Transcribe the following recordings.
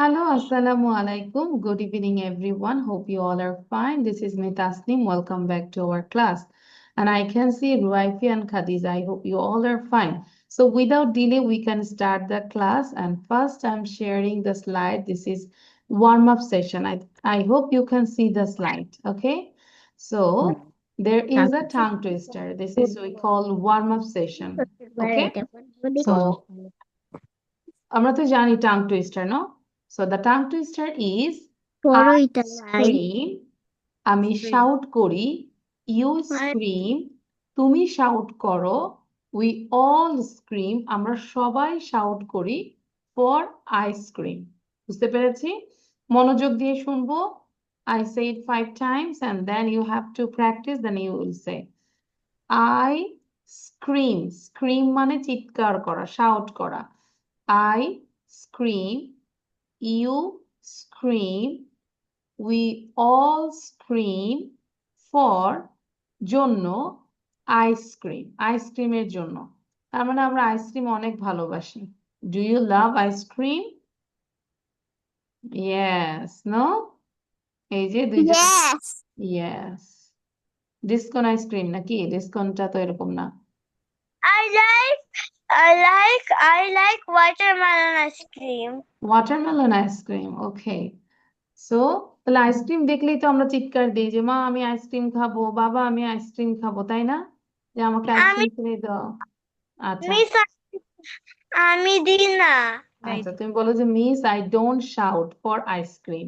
Hello, Assalamu alaikum. Good evening, everyone. Hope you all are fine. This is me Tasneem. Welcome back to our class. And I can see Ruaifi and Khadija. I hope you all are fine. So without delay, we can start the class. And first, I'm sharing the slide. This is warm-up session. I hope you can see the slide. Okay. So there is a tongue twister. This is we call warm-up session. Okay. So আমরা তো জানি tongue twister, no? So the tongue twister is I scream, আমি shout করি, you scream, তুমি shout করো, we all scream, আমরা সবাই shout করি for ice cream. বুঝতে পেরেছি? মনোযোগ দিয়ে শুনবো. I say it 5 times and then you have to practice, then you will say. I scream. Scream মানে চিৎকার করা, shout করা. I scream, you scream, we all scream for জন্য আইসক্রিম আইসক্রিমের জন্য তার মানে আমরা আইসক্রিম অনেক ভালোবাসি do you love ice cream yes no এই যে দুইজন Yes. ইয়েস ডিসকন আইসক্রিম নাকি ডিসকনটা তো এরকম না I like watermelon ice cream. Watermelon ice cream okay so তাহলে আইসক্রিম দেখলেই তো আমরা চিৎকার দিই যে মা আমি আইসক্রিম খাবো বাবা আমি আইসক্রিম খাবো তাই না যে আমাকে আমি আইসক্রিম কিনে দাও আচ্ছা মিস আমি দিই না। আচ্ছা তুমি বলো যে miss I don't shout for ice cream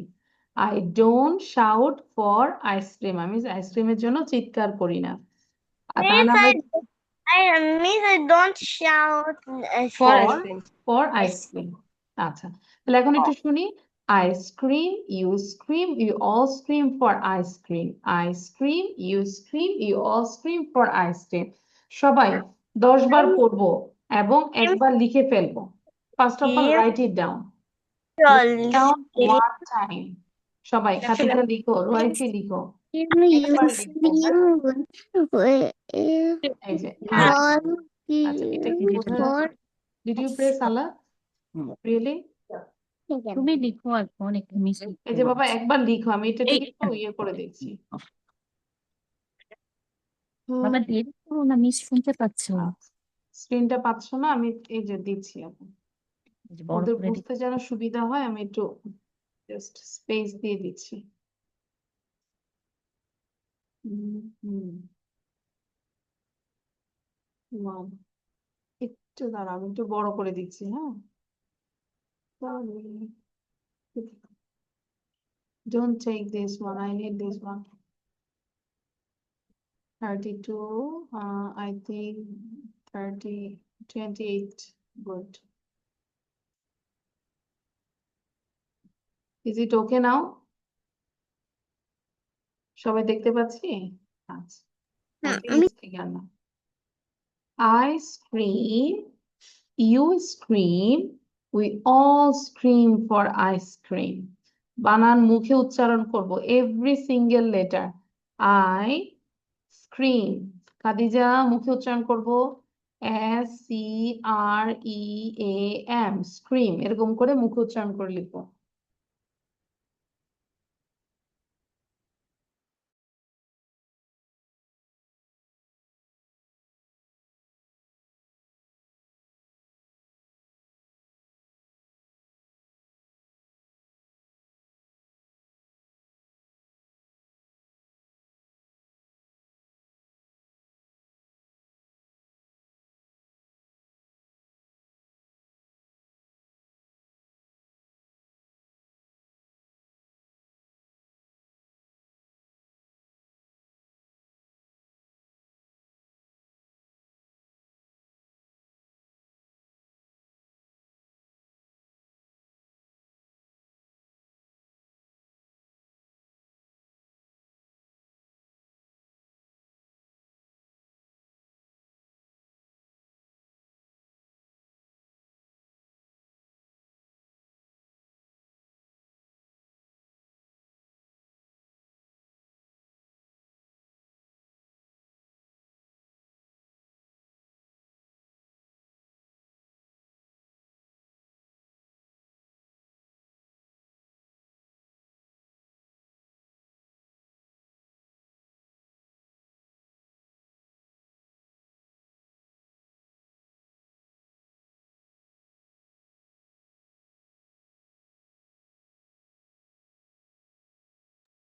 I don't shout for ice cream আমি আইসক্রিমের জন্য চিৎকার করি না আর তাহলে Miss, I don't shout for for ice cream. For Yes. Ice cream আচ্ছা তাহলে এখন একটু শুনি I scream, you all scream for ice cream. I scream, you all scream for ice cream. সবাই 10 বার পড়বো এবং একবার লিখে ফেলবো. First of all, write it down. Write it down one time. সবাই খাতিজা লিখো, রোয়াইফি লিখো। একবার লিখবো, হ্যাঁ? এই যে আচ্ছা এটা কি বোঝা যাচ্ছে? Did you press Allah? Really? তুমি লিখো এখন একটু মিস এই যে বাবা একবার লিখো আমি এটা থেকে একটু ইয়ে করে দেখছি বাবা দেরি করো না মিস শুনতে পাচ্ছ স্ক্রিনটা পাচ্ছ না আমি এই যে দিচ্ছি এখন এই যে বড় ওদের করে বুঝতে যেন সুবিধা হয় আমি একটু জাস্ট স্পেস দিয়ে দিচ্ছি Wow. একটু দাঁড়া আমি একটু বড় করে দিচ্ছি হ্যাঁ Sorry. Don't take this one I need this one 32 I think 30 28 good Is it okay now? সবাই দেখতে পাচ্ছি আচ্ছা clear now. I scream, you scream, we all scream for ice cream. বানান মুখে উচ্চারণ করব every single letter. I scream. Khadija মুখে উচ্চারণ করব S C R E A M scream এরকম করে মুখে উচ্চারণ করে লিখবো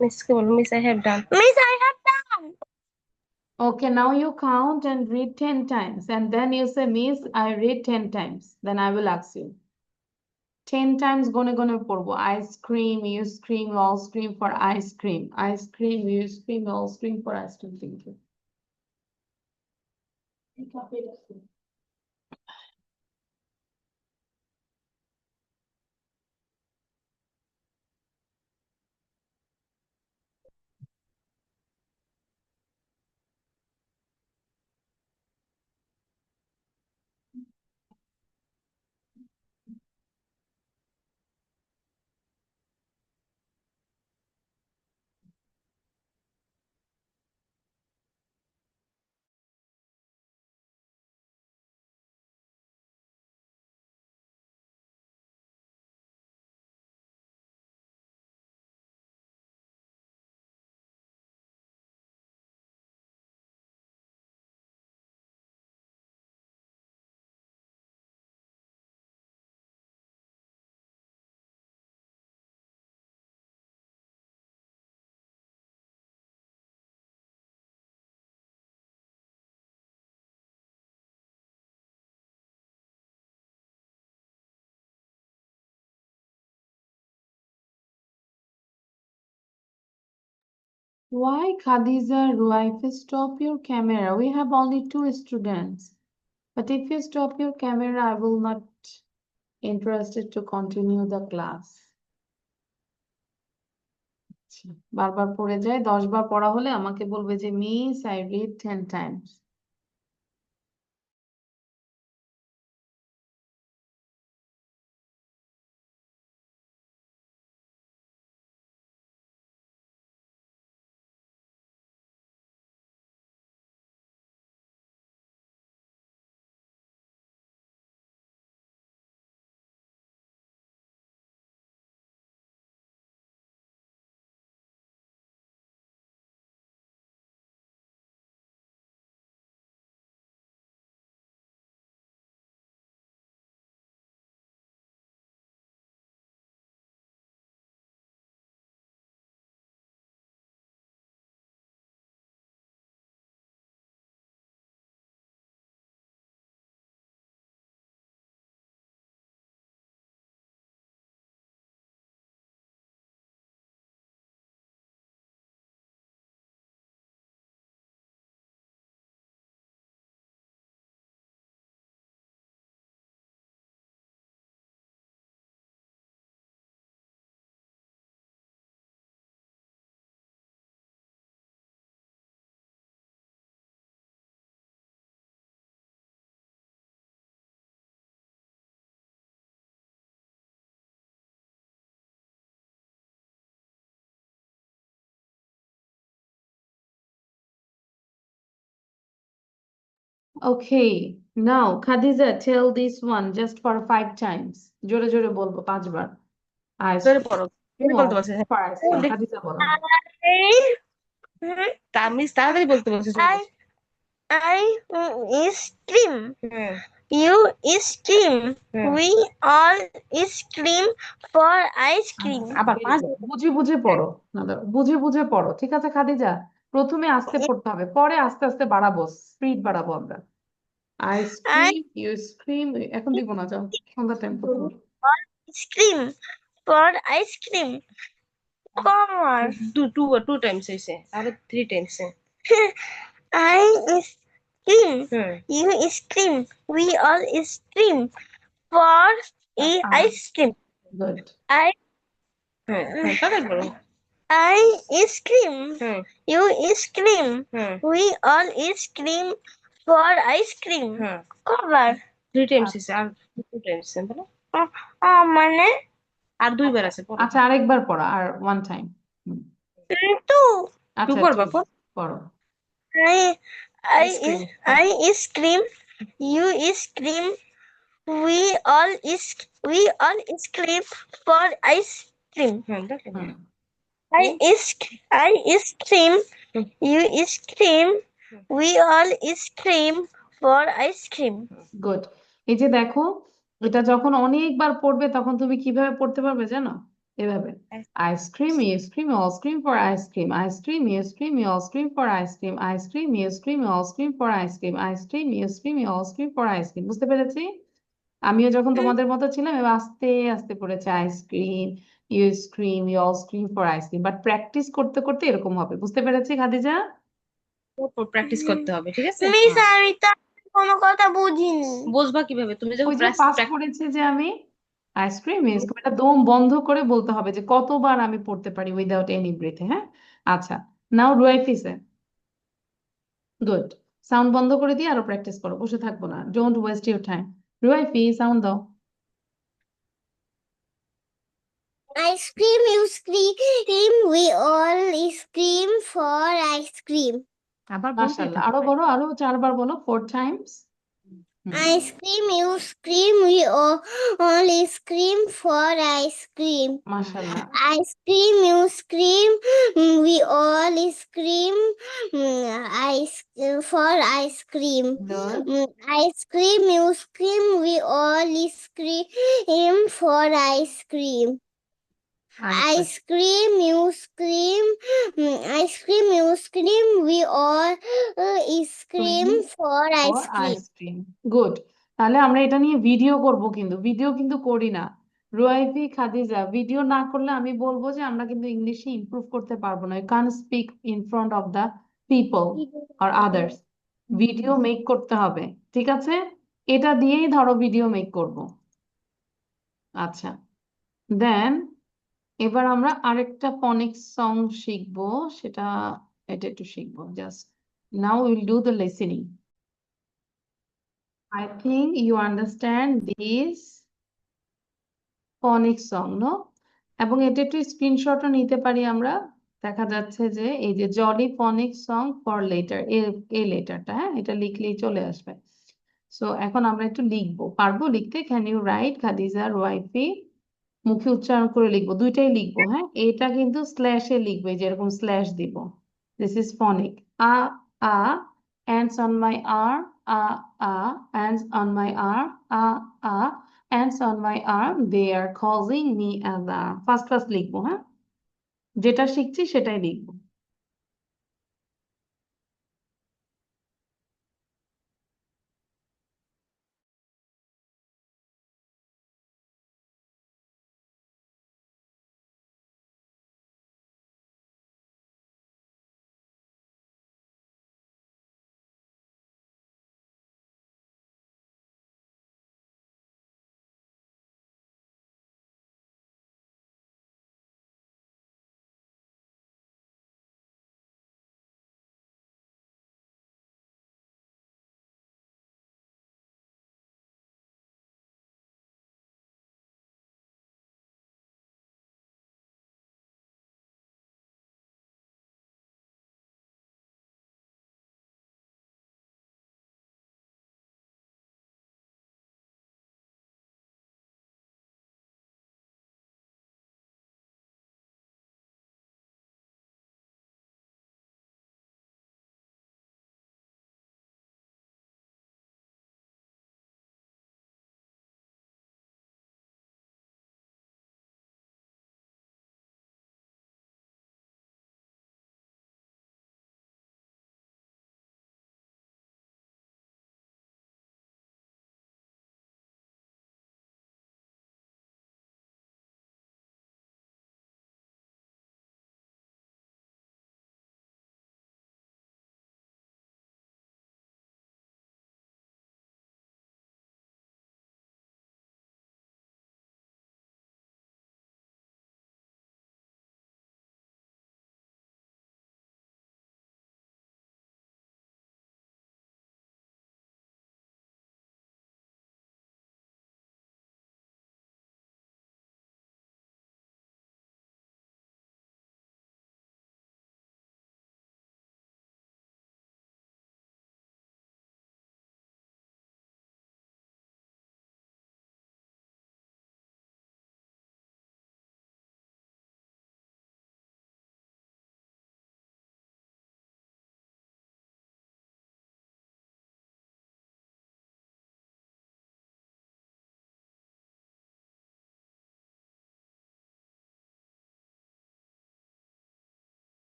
Miss কে বলো, Miss, I have done. Miss, I have done. Okay, now you count and read 10 times. And then you say, Miss, I read 10 times. Then I will ask you. 10 times gonna porbo. Ice cream, you scream, all scream for ice cream. Ice cream, you scream, all scream for ice cream. Thank you. Why, Khadija, Ruaifa, stop your camera? We have only 2 students. But if you stop your camera, I will not interested to continue the class. বারবার পড়ে যায়, 10 বার পড়া হলে আমাকে বলবে যে miss I read 10 Times. Okay, now Khadija, tell this one just for 5 times. জোরে জোরে বলবো 5 বার। Ice ধরে cream. পড়ো, তুমি বলতে বলছে। For ice cream. Khadija বলো। Miss তাড়াতাড়ি বলতে বলছে। I scream. You scream. We all scream for ice cream. আবার 5 বুঝে বুঝে পড়ো, না দাঁড়াও, বুঝে বুঝে পড়ো, ঠিক আছে খাদিজা? প্রথমে আস্তে পড়তে হবে, পরে আস্তে আস্তে বাড়াবো, স্পিড বাড়াবো আমরা। আই স্ক্রিম, ইউ স্ক্রিম, এখন দিব না, যাও, সন্ধ্যা টাইম করবো। Scream for ice cream. Come on. two times হইছে, আরো 3 times। I scream. You scream. We all scream for ice cream. Good. তাড়াতাড়ি বলো। I scream. You scream. We all scream for ice cream. Cover. 3 times হইছে, আর 2 times বলো। মানে আর 2 বার আছে, পড়ো। আচ্ছা, আরেকবার পড়ো, আর 1 time। two. আচ্ছা, পড়বা, ঠিক, পড়ো। I scream. You scream. We all scream for ice cream. দেখো। I scream. You scream. We all scream for ice cream. Good. এই যে দেখো, এটা যখন অনেকবার পড়বে তখন তুমি কিভাবে পড়তে পারবে জানো? এভাবে ice cream you scream all scream for ice cream ice cream you scream all scream for ice cream ice cream you scream all scream for ice cream ice cream you scream all scream for ice cream বুঝতে পেরেছি আমিও যখন তোমাদের মতো ছিলাম এবার আস্তে আস্তে পড়েছে ice cream you scream you all scream for ice cream but practice করতে করতে এরকম হবে বুঝতে পেরেছি খাদিজা প্র্যাকটিস করতে হবে, ঠিক আছে? মিস আমি তো কোনো কথা বুঝিনি। বুঝবা কিভাবে তুমি যখন ওই যে পাস করেছি যে আমি আইসক্রিম ইউস্ক্রিম এটা দম বন্ধ করে বলতে হবে যে কতবার আমি পড়তে পারি উইদাউট এনি ব্রেথ হ্যাঁ আচ্ছা নাও রুয়াইফিসে গুড সাউন্ড বন্ধ করে দিয়ে আরো প্র্যাকটিস করো বসে থাকবো না don't waste your time Ruaifi sound দাও ice cream you scream we all scream for ice cream. আবার বলতে মাশাআল্লাহ আরো বলো আরো 4 বার বলো 4 times ice cream you scream we all scream for ice cream. মাশাআল্লাহ ice cream you scream we all scream ice for ice cream. Good ice cream you scream we all scream for ice cream. Ice cream you scream ice cream you scream we all scream for ice cream. Ice cream good তাহলে আমরা এটা নিয়ে video করব কিন্তু video কিন্তু করি না রুয়াইফি Khadija video না করলে আমি বলবো যে আমরা কিন্তু ইংলিশে ইমপ্রুভ করতে পারবো না you can speak in front of the people আর আদার্স ভিডিও মেক করতে হবে ঠিক আছে এটা দিয়েই ধরো ভিডিও মেক করব আচ্ছা দেন এবার আমরা আরেকটা ফনিক্স সং শিখবো সেটা এটা একটু শিখবো just now will do the listening I think you understand this phonics song, no? এবং এটা একটু স্ক্রিনশটও নিতে পারি আমরা দেখা যাচ্ছে যে এই যে jolly phonics song for letter এই লেটারটা হ্যাঁ এটা লিখলেই চলে আসবে সো এখন আমরা একটু লিখবো পারবো লিখতে ক্যান ইউ রাইট খাদিজার ওয়াইফি মুখে উচ্চারণ করে লিখবো দুইটাই লিখবো হ্যাঁ এটা কিন্তু স্ল্যাশে লিখবে যেরকম স্ল্যাশ দিব this is phonic a a ants on my arm ants on my arm ants on my arm they are causing me alarm first first লিখবো হ্যাঁ যেটা শিখছি সেটাই লিখবো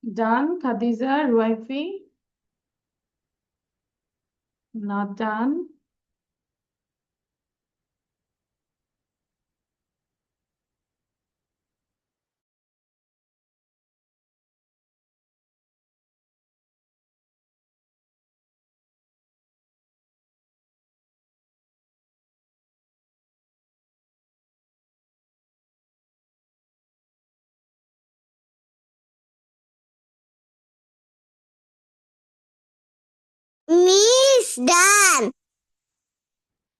Done. Khadija, Ruaifi? Not done. Miss done.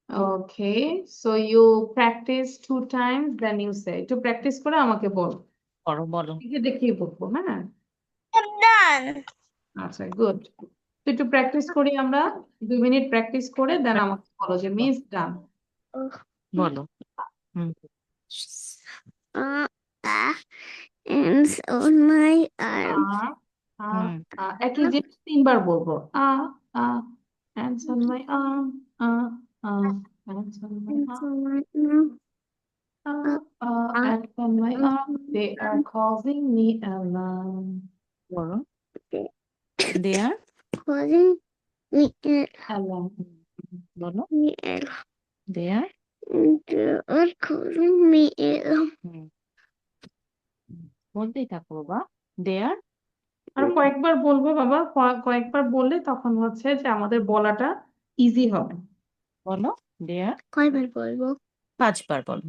Okay, so you practice 2 times, then you say. To practice করে আমাকে বল। বলো দেখিয়ে বলবো, হ্যাঁ? I'm done. আচ্ছা, গুড। তো একটু প্র্যাকটিস করি আমরা, 2 মিনিট প্র্যাকটিস করে দেন আমাকে বলো যে মিস ডান। বলো Ants on my arm. একই জিনিস 3 বার বলবো। ants on my arm, ants on my Ants arm, on my arm. ants on my arm, they are causing me alarm. বলো they are Causing me Alarm. বলো alarm. they are They are causing me alarm. বলতেই থাকো বাবা they are আর কয়েকবার বলবো বাবা, কয়েকবার বললে তখন হচ্ছে যে আমাদের বলাটা ইজি হবে। বলো they are কয়বার বলবো? 5বার বলো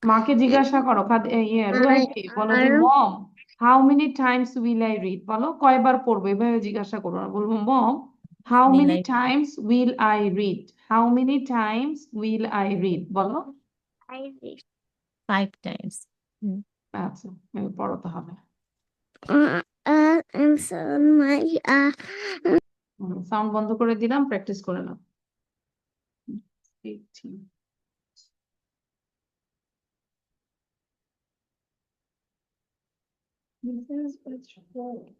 মাকে জিজ্ঞাসা করো, রুয়াইফি বলো যে mom how many times will I read, বলো কয়বার পড়বো, এভাবে জিজ্ঞাসা করবো না, বলবো mom how Will many I- times will I read, how many times will I read, বলো। I read. 5 times আচ্ছা, এবার পড়াতে হবে। Ants on my সাউন্ড বন্ধ করে দিলাম, প্র্যাকটিস করে নাও। 18. This is vegetable.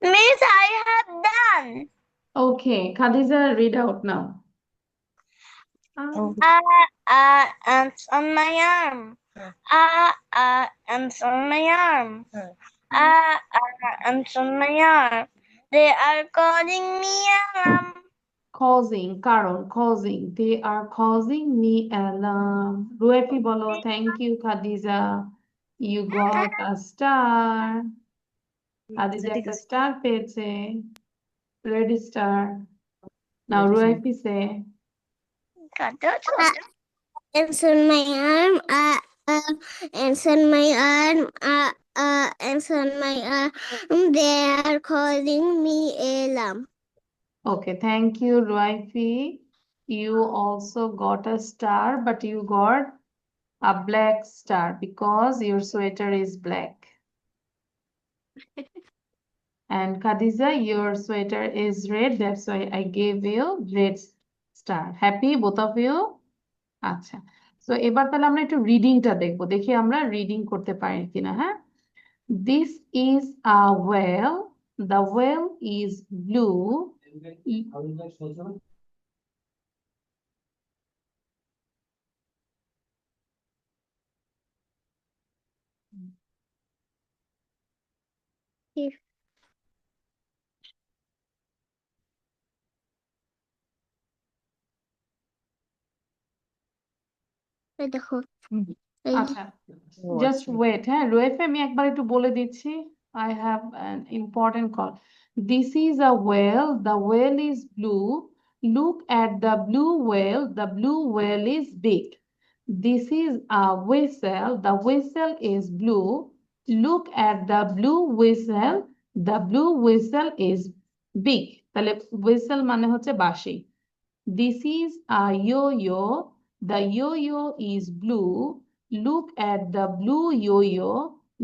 Miss, I have done. Okay, Khadija, read out now. Ants on my arm. Ants on my arm. Ants on my arm. They are causing me alarm. Causing, কারণ causing, they are causing me alarm. Ruefi bolo, thank you, Khadija. You got a star. Khadija ঠিক একটা আছে। star পেয়েছে. Red star. Now Ruefi say, Ants on my arm. Ants on my arm. Ants on my arm. They are causing me alarm. okay, thank you, Ruefi. You also got a star, but you got a black star because your sweater is black. And Khadija, your sweater is red. That's why I gave you red star. Happy, both of you? আচ্ছা। So এবার তাহলে আমরা একটু রিডিংটা দেখবো। দেখি আমরা reading করতে পারি কিনা, হ্যাঁ? This is a whale. The whale is blue. দেখো আচ্ছা, জাস্ট ওয়েট, হ্যাঁ রুয়েফে আমি একবার একটু বলে দিচ্ছি। I have an important call. This is a whale. The whale is blue. Look at the blue whale. The blue whale is big. This is a whistle. The whistle is blue. Look at the blue whistle. The blue whistle is big. তাহলে whistle মানে হচ্ছে বাঁশি। This is a yo-yo. The yo-yo is blue. Look at the blue yo-yo.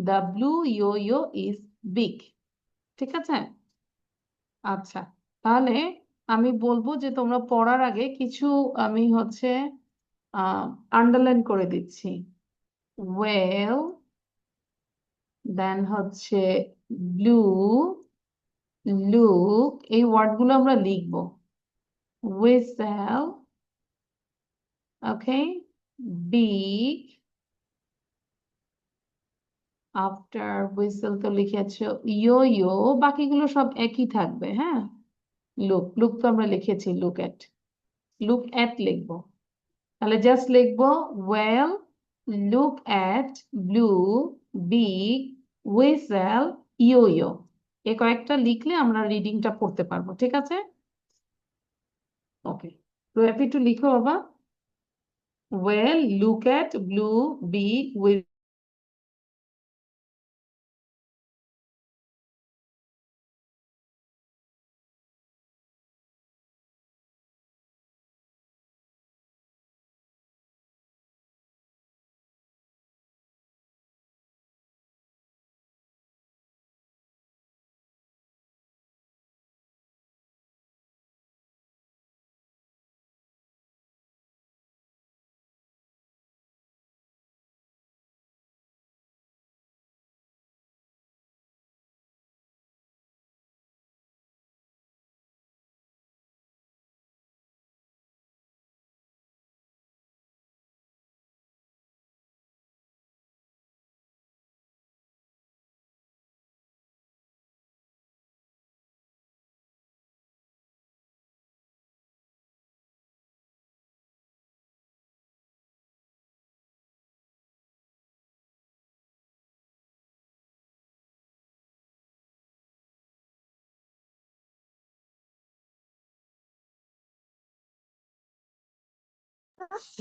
The blue yo-yo is big. ঠিক আছে? আচ্ছা, তাহলে আমি বলবো যে তোমরা পড়ার আগে কিছু আমি হচ্ছে আন্ডারলাইন করে দিচ্ছি। ওয়েল, দেন হচ্ছে ব্লু, লুক, এই ওয়ার্ডগুলো আমরা লিখবো। whistle, okay, big, after whistle তো লিখেছো, yo-yo, বাকিগুলো সব একই থাকবে, হ্যাঁ। লুক তো আমরা লিখেছি, লুক এট লিখবো। তাহলে জাস্ট লিখবো well, look at, blue, big, whistle, yo. এই কয়েকটা লিখলে আমরা রিডিংটা পড়তে পারবো, ঠিক আছে? ওকে, তো একটু লিখো বাবা। Well, look at, blue, big, whistle.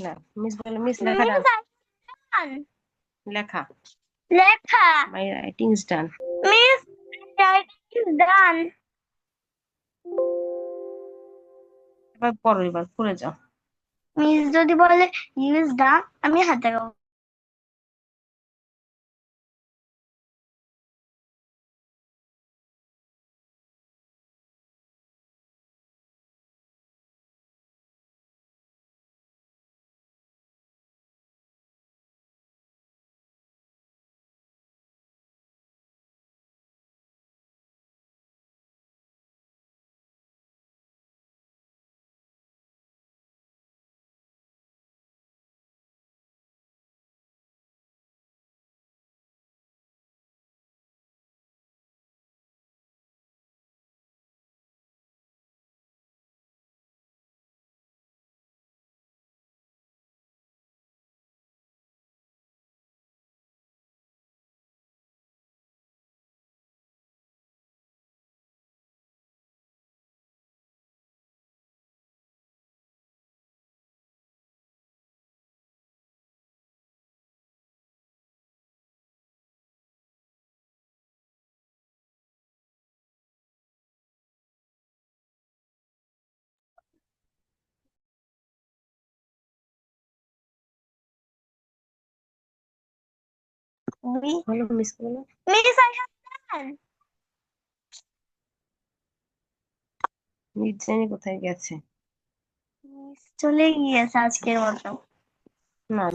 না, মিস বলে মিস লেখা ডান। লেখা। লেখা। মাই writing is done. Miss, writing is done. এবার পড়ো, এবার পড়ে যাও। মিস যদি বলে ইজ ডান, আমি হাতে রাখবো। বলো মিস বলো। Miss, I have done. Miss জানি কোথায় গেছে। মিস চলে গিয়েছে আজকের মতো। না,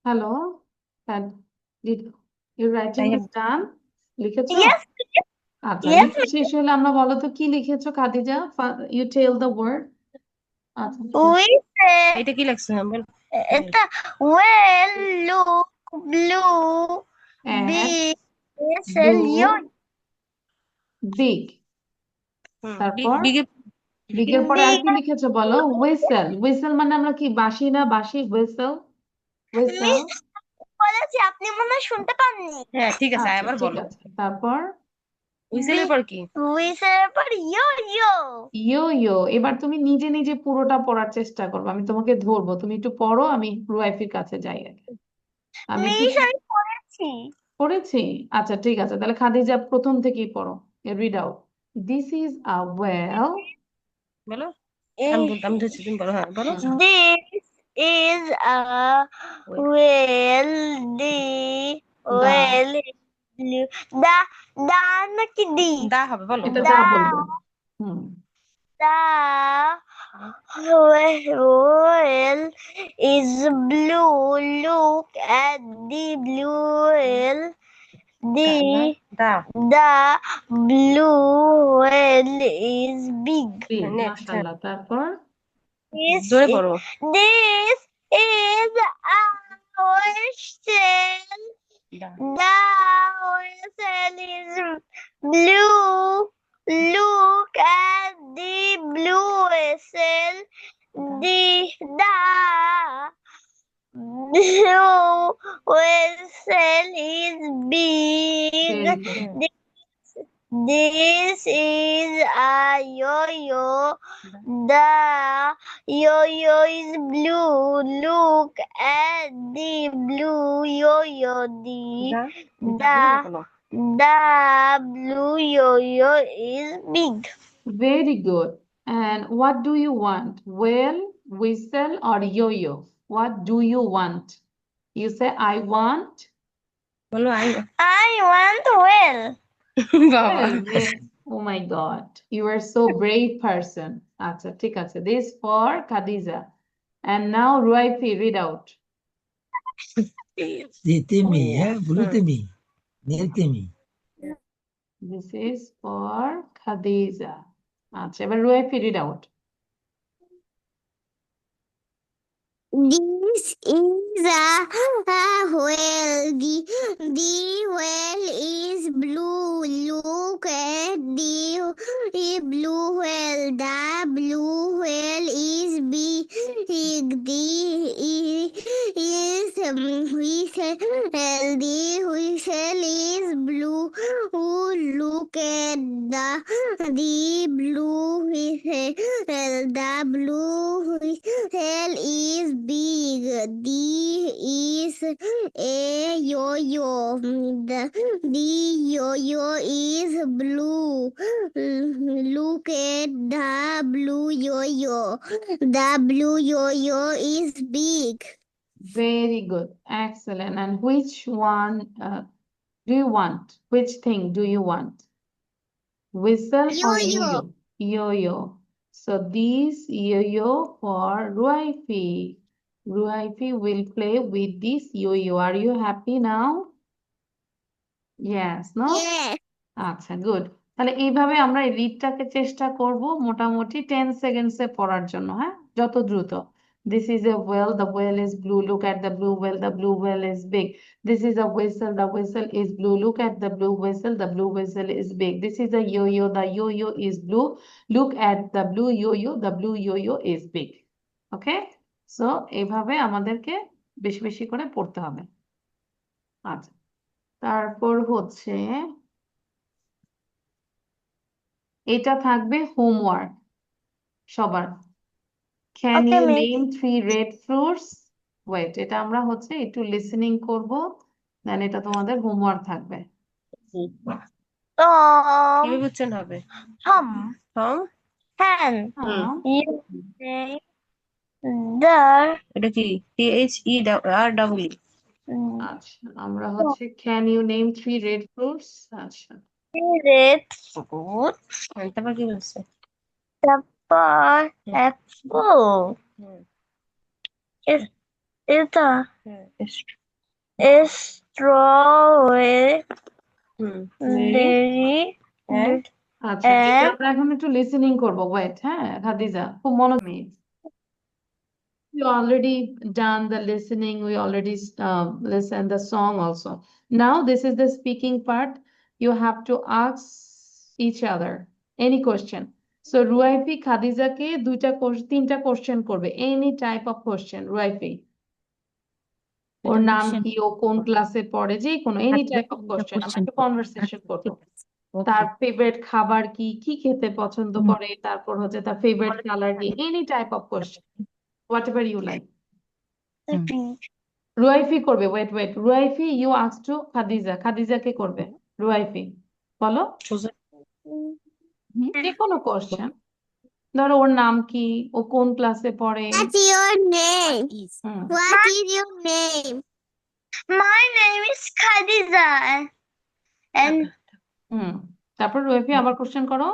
hello, did your writing I is done? লিখেছো? Yes, আচ্ছা Yes, লেখা শেষ হলে আমরা বলো তো কি লিখেছো Khadija, you tell the word. আচ্ছা we said এটা কি লাগছে বল এটা well look blue and big whistle yo blue big, তারপর বিগে বিগের পরে আর big কি লিখেছো বলো, হুইসেল। হুইসেল মানে আমরা কি বাঁশি না, বাঁশি, হুইসেল, হুইসেল। মিস বলেছি আপনি মনে হয় শুনতে পাননি হ্যাঁ ঠিক আছে আচ্ছা আবার ঠিক বলো আছে, তারপর হুইসেলের পর কি হুইসেলের পর ইয়ো ইয়ো ইয়ো ইয়ো। এবার তুমি নিজে নিজে পুরোটা পড়ার চেষ্টা করবে, আমি তোমাকে ধরবো, তুমি একটু পড়ো, আমি রুয়াইফির কাছে যাই আগে। আমি একটু মিস আমি পড়েছি পড়েছি। আচ্ছা ঠিক আছে, তাহলে খাদিজা প্রথম থেকেই পড়ো, read out. This is a well. বলো এই আমি ধরছি তুমি বলো হ্যাঁ বলো This is a well. The the, well. The the নাকি দি দা হবে বলো এটা the দা বলবে। হুম, the well is blue. Look at the blue well. The the the blue well is big. big, next হ্যাঁ মাশাআল্লাহ। তারপর This জোরে is, পড়ো this is a whistle. The The whistle is blue. Look at the blue whistle. The blue whistle is big. Very good. This is a yo-yo. The yo-yo is blue. Look at the blue yo-yo. The The বলো the blue yo-yo is big. Very good. And what do you want? Well, whistle, or yo-yo? What do you want? You say, I want. বলো I want well. বাবা Well, oh my God. You are so brave person. আচ্ছা ঠিক আছে. This for Khadija. And now Ruaifi, read out. Temi, blue temi, nel temi. This is for Khadija. আচ্ছা এবার Ruaifi, read out. This is a whale. The whale is blue. Look at the blue whale. The blue whale is big. The whistle. The whistle is blue. Look at the blue whistle. The blue whistle is big. The is a yo-yo. The yo-yo is blue. Look at the blue yo-yo. The blue yo-yo is big. Very good. Excellent. And which one do you want? Which thing do you want? Whistle or Yo-yo. yo-yo? Yo-yo. So this yo-yo for Ruaifi. Ruaifi will play with this yo-yo. Are you happy now? Yes, no? Yes. আচ্ছা good. তাহলে এইভাবে আমরা এই রিডটাকে চেষ্টা করব মোটামুটি 10 সেকেন্ডসে পড়ার জন্য, হ্যাঁ, যত দ্রুত। This is a whale, the whale is blue. Look at the blue whale, the blue whale is big. This is a whistle, the whistle is blue. Look at the blue whistle, the blue whistle is big. This is a yo-yo, the yo-yo is blue. Look at the blue yo-yo, the blue yo-yo is big. Okay, so এইভাবে আমাদেরকে বেশি বেশি করে পড়তে হবে। আচ্ছা, তারপর হচ্ছে এটা থাকবে হোমওয়ার্ক সবার। Can Okay, you miss. name 3 red fruits? Wait, এটা আমরা হচ্ছে একটু লিসেনিং করব, দেন এটা তোমাদের হোমওয়ার্ক থাকবে। Tom, কিভাবে উচ্চারণ হবে Tom, টম Hen, হ্যাঁ, you say the এটা কি THEREE আচ্ছা আমরা হচ্ছে can you name 3 red fruits? আচ্ছা red গুড তারপর কি বলছে pepper apple hmm is the hmm strawberry hmm berry And আচ্ছা ঠিক আছে, আমরা এখন একটু লিসেনিং করবো। ওয়েট, হ্যাঁ খাদিজা, খুব মনোযোগ। We already done the listening. We already listened the song also. Now this is the speaking part. You have to ask each other any question. So Ruaifi Khadija ke তিনটা question করবে, any type of question. Ruaifi, ওর দুইটা নাম question কি, ও কোন করবো। ক্লাসে পড়ে, যে কোনো any আচ্ছা, type of দুইটা question. আমরা question একটা করবো। কনভারসেশন আচ্ছা, করবো। ঠিক আছে। Okay. তার ফেভারিট খাবার কি, কি খেতে পছন্দ হুম। করে, তারপর হচ্ছে তার ফেভারিট কালার কি, any type of question, whatever you like. হুম। রুয়াইফি করবে। Wait, Ruaifi you ask to Khadija, Khadija কে করবে? রুয়াইফি বলো সোজা যে কোনো কোশ্চেন। ধরো ওর নাম কি, ও কোন ক্লাসে পড়ে। What's your name? Is hmm What is your name? My name is Khadija and হুম তারপর রুয়াইফি আবার কোশ্চেন করো।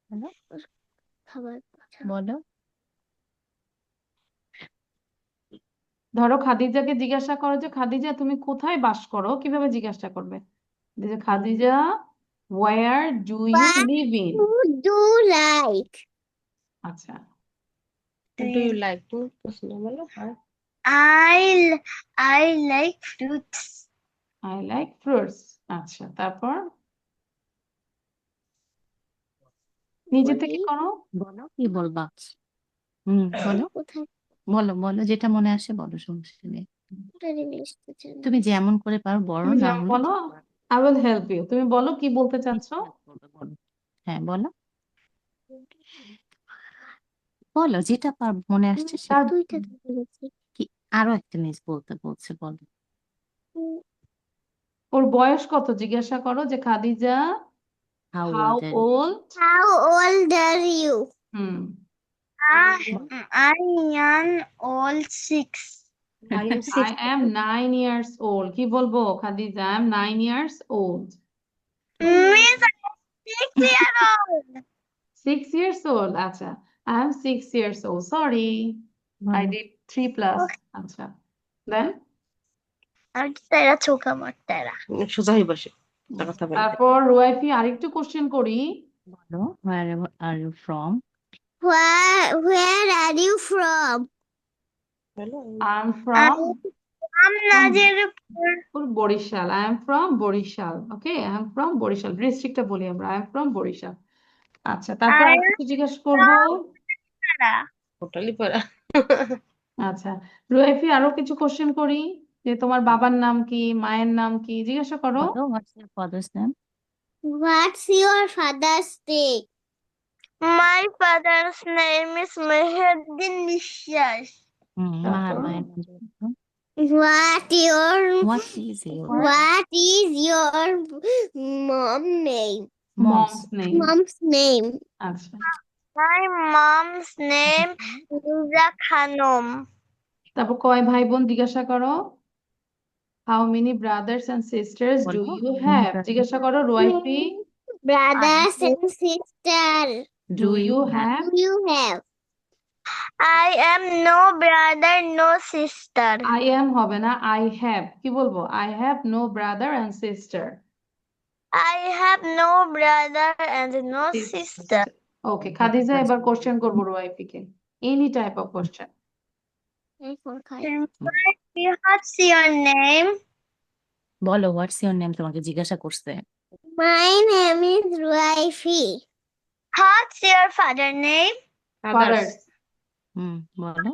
বলো খাবার বলো ধরো খাদিজাকে জিজ্ঞাসা করো যে খাদিজা তুমি কোথায় বাস করো, কিভাবে জিজ্ঞাসা করবে? যে Khadija where do you What live in? do you like? আচ্ছা do you like তুমি প্রশ্ন বলো হ্যাঁ I like fruits. I like fruits. আচ্ছা তারপর নিজে থেকে বলি, করো। বলো কি বলবা? বলো কোথায় বলো যেটা মনে আসে বলো, সমস্যা নেই। কোথায় লিখতে চান? তুমি যেমন করে পারো, বড় তুমি না যেমন হলে বলো, I will help you. তুমি বলো কি বলতে চাচ্ছ। বলো। হ্যাঁ বলো বলো যেটা মনে আসছে সেটা। তার দুইটা তো বলেছি। কি আরো একটা জিনিস বলতে বলছে, বলো। ওর বয়স কত জিজ্ঞাসা করো যে Khadija How how old are you? Old. How old are you? Hmm I am all 6. are you I am 9 years old. কি বলবো Khadija? I am 9 years old. Miss, I am 6 years old. 6 years old. আচ্ছা I am 6 years old. Sorry, I বলো। did 3 plus. আচ্ছা then আর তেরা চোখা মার তেরা। সোজা হয়ে বসে একটা কথা বলতে তারপর রুয়াইফি আরেকটু কোশ্চেন করি। বলো where are you from? Where are you from? বলো I am from I'm Nazirpur. Barishal. I am from Barishal. Okay, I am from Barishal. ডিস্ট্রিক্টটা বলি আমরা, I am from বরিশাল। আচ্ছা তারপর I আর কিছু জিজ্ঞাসা করবো। তেরা। টোটালি পড়া আচ্ছা রুয়াইফি আরো কিছু কোশ্চেন করি যে তোমার বাবার নাম কি, মায়ের নাম কি, জিজ্ঞাসা করো। বলো what's your father's name? What's your father's name? My father's name is Meheddin Nishas. তারপর মায়ের নাম বলো। What What is your mom name? mom's name? Mom's name. আচ্ছা My mom's name Liza Khanum. তারপর কয় ভাই বোন জিজ্ঞাসা করো। How many brothers and sisters do বলো you have? জিজ্ঞাসা করো রুয়াইফি। Brothers and sisters. Do you have? Do you have? I am no brother, no sister. I am হবে না, I have। কি বলবো? I have no brother and sister. I have no brother and no sister. ওকে খাদিজা এবার question করবো রুয়াইফিকে, any type of question. What's your name? বলো what's your name, তোমাকে জিজ্ঞাসা করছে। My name is Ruaifi. What's your father's name? Father's বলো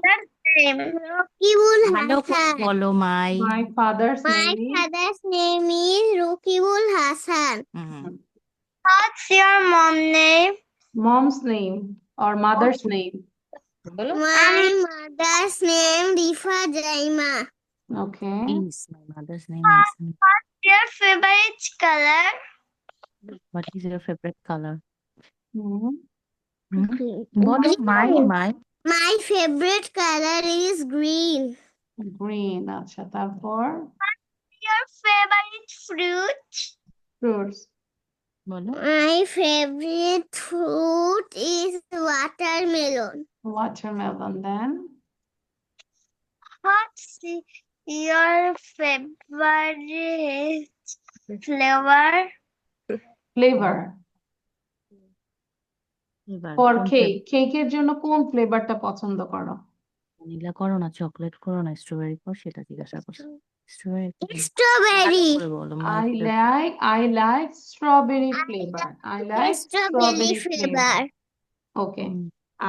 Name. Rukibul ভালো করে Hasan. বলো my. My father's My name is father's name is Rukibul Hasan. What's your mom's name? mom's name or mother's name. বলো My mother's name Rifa Jaima. Okay. Is my mother's name is. Your favorite color? What is your favorite color? Hmm. বলো Green. my My favorite color is green. Green আচ্ছা তারপর Your favorite fruit? fruits. বলো My favorite fruit is watermelon. Watermelon then What's your favorite flavor? flavor. এবার for কোন cake, কেকের জন্য কোন ফ্লেভারটা পছন্দ করো? ভ্যানিলা করো না চকলেট করো না স্ট্রবেরি করো সেটা জিজ্ঞাসা করছো। Strawberry Strawberry. করে বলো মাই I like strawberry flavor. I like Strawberry strawberry flavor. flavor. Okay.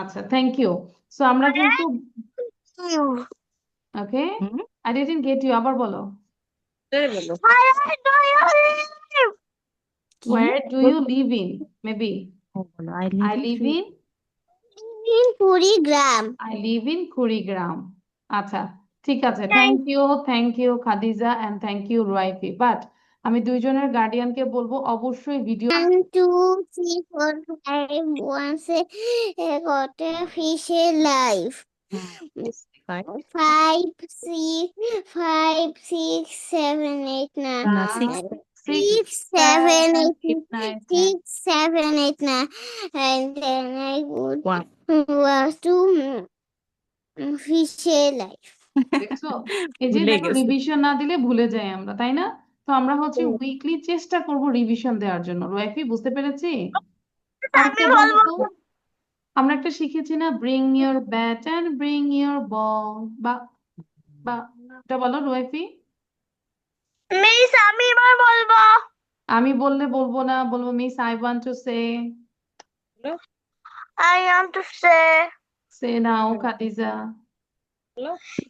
আচ্ছা, thank you. So আমরা কিন্তু okay. I didn't get you. আবার বলো। বলো Where do you live in? Maybe. বলো I live in In Kurigram. I live in Kurigram. আচ্ছা, ঠিক আছে। Thank you Khadija and thank you Ruaifi. But আমি দুইজনের গার্ডিয়ানকে বলবো অবশ্যই video 1, 2, 3, 4, 5. One say got a fish alive. 5, 6, 7, 8, 9. না 6, 7, 8, 9, 6, 7, 8, 9. And then I would One. was to fish alive. দেখছো? এই যে ভুলে দেখো গেছে। রিভিশন না দিলে ভুলে যাই আমরা, তাই না? তো আমরা হচ্ছে উইকলি চেষ্টা করব রিভিশন দেওয়ার জন্য। রুয়াইফি, বুঝতে পেরেছি? আরেকটা বলো তো, আমরা একটা শিখেছি না, bring your bat and bring your ball, বা বা এটা বলো রুয়াইফি। মিস আমি এবার বলবো। আমি বললে বলবো না, বলবো miss I want to say. I want to say say now Khadija.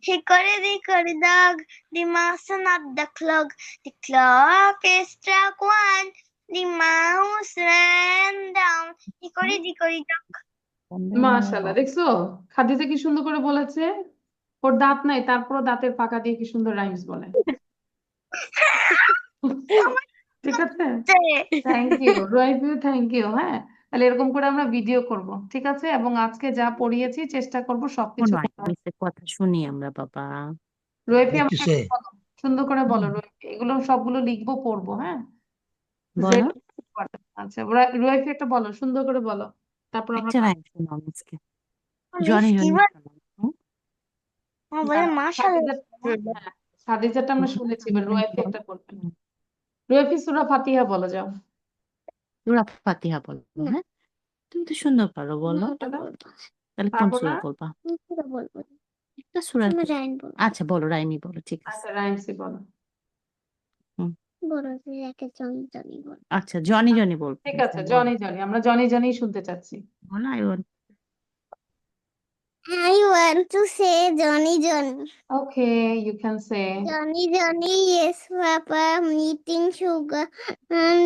hickory dog, the mouse not the clock. The clock is struck one. The mouse ran down. Hickory dog. মাশাআল্লাহ, দেখছো খাদিজা কি সুন্দর করে বলেছে। ওর দাঁত নাই, তারপরও দাঁতের ফাঁকা দিয়ে কি সুন্দর রাইমস বলে। ঠিক আছে, থ্যাংক ইউ রুয়াইফিউ, থ্যাংক ইউ। হ্যাঁ, তাহলে এরকম করে আমরা ভিডিও করব, ঠিক আছে? এবং আজকে যা পড়িয়েছি চেষ্টা করব সবকিছু মিসের কথা শুনি আমরা বাবা। রুয়াইফি একটু আমাকে সে বলো, সুন্দর করে বলো রুয়াইফি। এগুলো সবগুলো লিখবো, পড়বো, হ্যাঁ? বলো আচ্ছা, রুয়াইফি একটা বলো, সুন্দর করে বলো, তারপর আমরা একটা রাইম শোনাও মিসকে। Miss জনি কি জনি বলে? শোনাও। বলে মাশাআল্লাহ। খাদিজাটা আমরা শুনেছি, এবার রুয়াইফি একটা বলবেন। রুয়াইফি সূরা ফাতিহা বলো, যাও। সূরা ফাতিহা বলো। হ্যাঁ, তুমি তো সুন্দর পারো, বলো। তাহলে কোন পারবো সূরা না? বলবা? বলবো একটা সূরা। তুমি রাইন বলো। আচ্ছা বলো, রাইমি বলো, ঠিক আছে। আচ্ছা, রাইমসই বলো। বলো তুই একে জনি জনি বল। আচ্ছা জনি জনি বলবো। ঠিক আছে, বলো। জনি জনি, আমরা জনি জনি শুনতে চাচ্ছি। বলো I want. I want to say Johnny Johnny. Okay, you can say. Johnny Johnny, yes Papa, I'm eating sugar.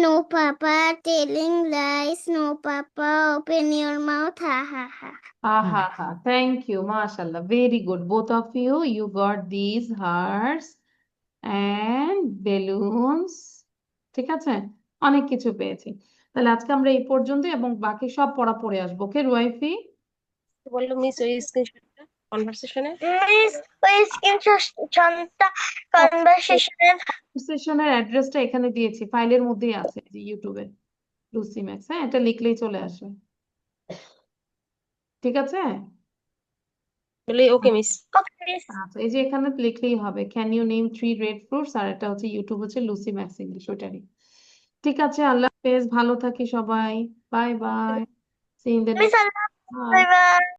No Papa, telling lies. No Papa, open your mouth. Ha ha ha. আহা, thank you, mashallah, very good, both of you. You got these hearts and balloons. ঠিক আছে, অনেক কিছু পেয়েছি। তাহলে আজকে আমরা এই পর্যন্ত, এবং বাকি সব পড়া পড়ে আসবো। ওকে রুয়াইফি? বললো মিস ওই স্ক্রিনশটটা কনভারসেশনে মিস ওই স্ক্রিনশটটা কনভারসেশনের সেশনের অ্যাড্রেসটা এখানে দিয়েছি, ফাইলের মধ্যেই আছে, যে ইউটিউবে লুসি ম্যাক্স। হ্যাঁ, এটা লিখলেই চলে আসবে, ঠিক আছে? বলে ওকে মিস। ওকে মিস। আচ্ছা, এই যে এখানে লিখলেই হবে, can you name 3 red fruits, আর এটা হচ্ছে ইউটিউব হচ্ছে লুসি ম্যাক্স ইংলিশ, ওটারই। ঠিক আছে, আল্লাহ হাফেজ, ভালো থাকি সবাই, bye bye, see in the miss next. আল্লাহ, বাই বাই।